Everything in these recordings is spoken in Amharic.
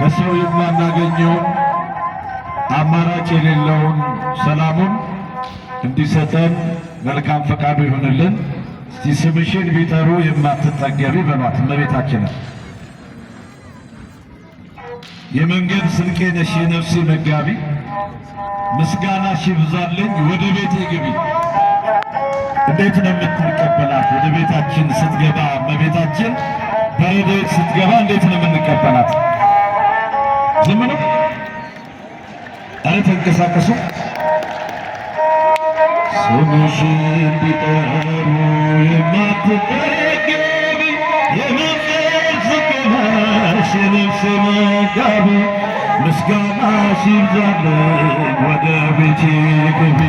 ከሰው የማናገኘውን አማራጭ የሌለውን ሰላሙን እንዲሰጠን መልካም ፈቃዱ ይሁንልን። እስቲ ስምሽን ቢጠሩ የማትጠገቢ በሏት እመቤታችንን። የመንገድ ስንቄ ነሽ የነፍሴ መጋቢ፣ ምስጋናሽ ይብዛልኝ ወደ ቤቴ ግቢ። እንዴት ነው የምትቀበላት? ወደ ቤታችን ስትገባ እመቤታችን በረድኤት ስትገባ እንዴት ነው የምንቀበላት? ዝም ነው? ኧረ ተንቀሳቀሱ። ስምሽን ቢጠሩ የማትጠገቢ የመንፈስ ቅናሽ የነፍሴ መጋቢ፣ ምስጋናሽ ይብዛልኝ ወደ ቤቴ ግቢ።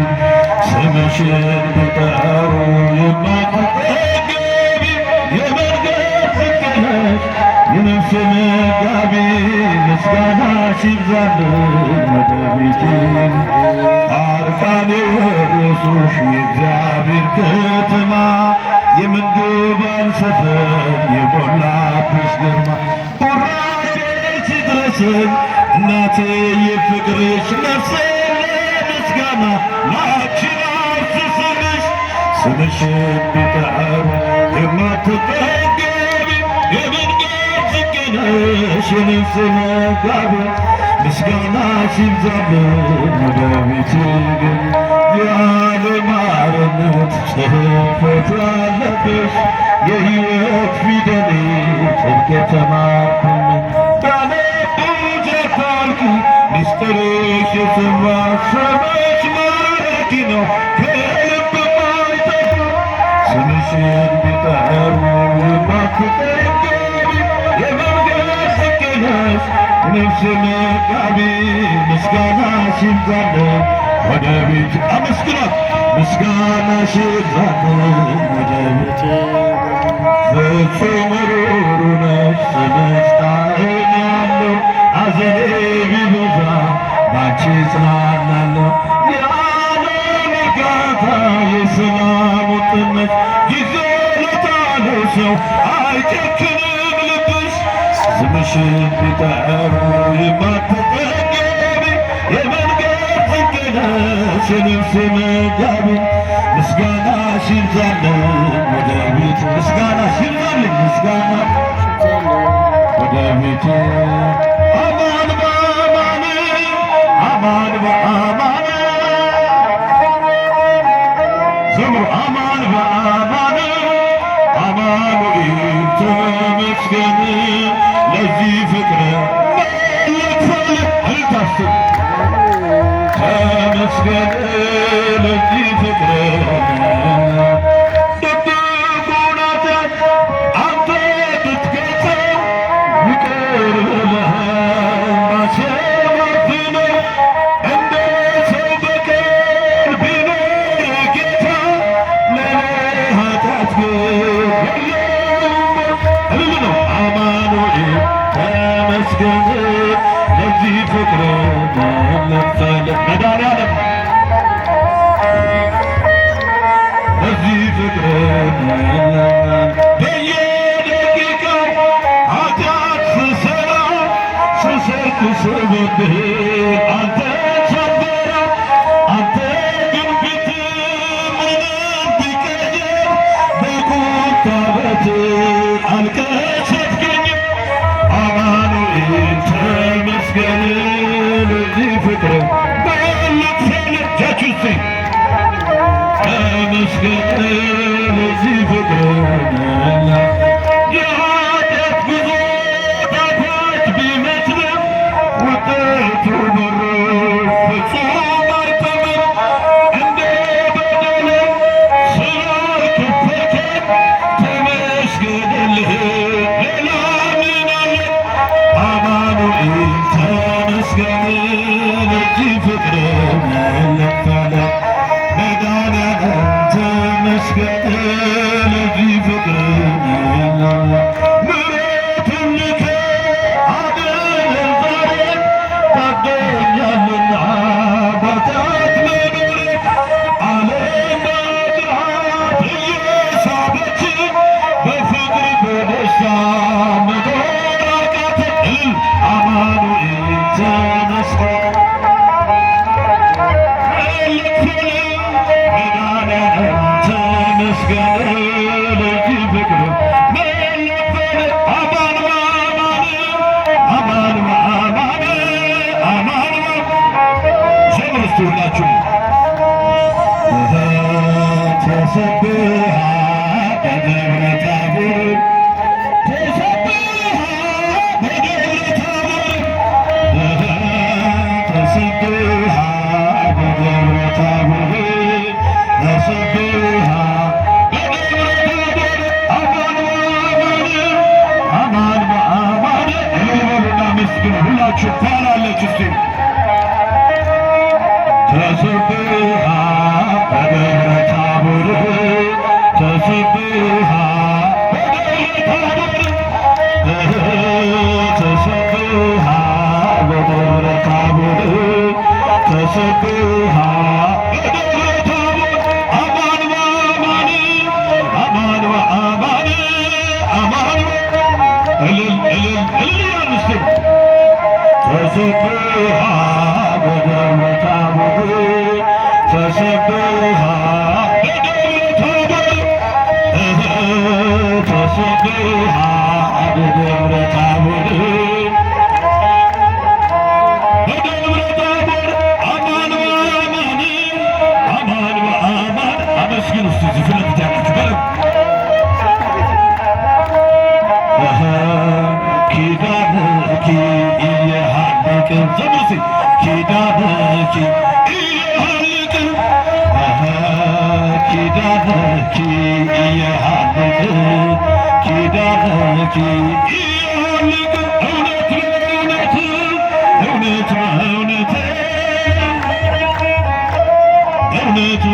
ስምሽን ቢጠሩ የማትጠገቢ የመንፈስ ቅናሽ የነፍሴ መጋቢ፣ ምስጋናሽ ይብዛልኝ ወደ ቤቴ። አርቃኔ ወረሱሽ የእግዚአብሔር ከተማ፣ የምንገባን ሰፈር የሞላብሽ ግርማ። ቡራኬሽ ይድረሰኝ እናቴ የፍቅርሽ ነፍሴ ለምስጋና ላንቺ ላፍስስልሽ። ስምሽን ቢጠሩ የማትጠገቢ የመንገድ ስንቄነሽ የነፍሴ መጋቢ፣ ምስጋናሽ ይብዛልኝ ወደ ቤቴ ግቢ። የዓለም አርነት ጽሕፈት ያለብሽ የሕይወት ፊደሌ ጽድቅ የተማርኩኝ፣ ባነብሽ አታልቂ ምስጢርሽ የሰማ ስምሽ ማራኪ ነው ከልብ የማይጠፋ። ስምሽን ቢጠሩ የማትጠገቢ የመንገድ ስንቄነሽ የነፍሴ መጋቢ፣ ምስጋናሽ ይብዛልኝ ወደ ቤቴ። አመስግናት። ምስጋናሽ ይብዛልኝ ወደ ቤቴ። ፍጹም ሩሩ ነሽ ስምሽ ጣዕም ያለው፣ ሐዘኔ ቢበዛ ባንቺ እጽናናለሁ። የዓለም እርጋታ የሰላም ውጥነት፣ ጊዜ ለጣለው ሰው አይጨክንም ልብሽ። ስምሽን ቢጠሩ የማትጠገቢ የመንገድ ስንቄነሽ የነፍሴ መጋቢ፣ ምስጋናሽ ይብዛልኝ ወደ ቤቴ። ምስጋናሽ ይብዛልኝ ምስጋና ወደ ቤቴ። አማን በአማን አማን በአማን ዘምሩ። አማን በአማን አማኑኤል ተመስገን ለዚህ ፍቅር መለክፈል አልታስብ ተመስገን ለዚህ ፍቅር ድብቁን ኃጢአት አንተ ብትገልጸው ይቅር ብለኸኝ ባትሸፋፍነው። እንደ ሰው በቀል ቢኖር ጌታ ለእኔ ኃጢአት ግን የለውም። እልል ነው። አማኑኤል ተመስገን ለዚህ ፍቅር መለክፈል መድኃኒዓለም ለዚህ ፍቅር በየደቂቃው ኃጢአት ስሰራ ስሰክስ ወድህ አንተ ሳትበራ አንተ ግን ፊትህ ምንም ቢቀየር በቁጣ በትር አልቀሰፍከኝም። አማኑኤል ተመስገን ለዚህ ፍቅር መለክፈል እጃችሁ እስቲ ተመስገን ለዚህ ፍቅር። የኃጢአት ጉዞ ጣፋጭ ቢመስልም ውጤቱ መሮ ፍጹም አይተምም። እንደ በደሌ ስላልከፈልከኝ ተመስገንልህ ያላችሁ ባላለች እስቲ ተሰብሃ በደብረ ታቦር ተሰብሃ ተሰብሃ በደብረ ታቦር ተሰብሃ በደብረ ታቦር አማን በአማን አማን በአማን አማን እልል እልል እልል ያንስት ተሰብሃ በደብረ ታቦር ተሰብሃ ተሰብሃ በደብረ ታቦር በደብረ ታቦር አማን በአማን አማን በአማን አመስግኑ እስቲ ዝፍለት ያላችሁ ኪዳንኪ እየሃልቅ ዘምርሲ ኪዳንኪ እየሃልቅ ኪዳንኪ እየሃልቅ ኪዳንኪ እየሃልቅ እውነት እውነት እውነት እውነት እውነት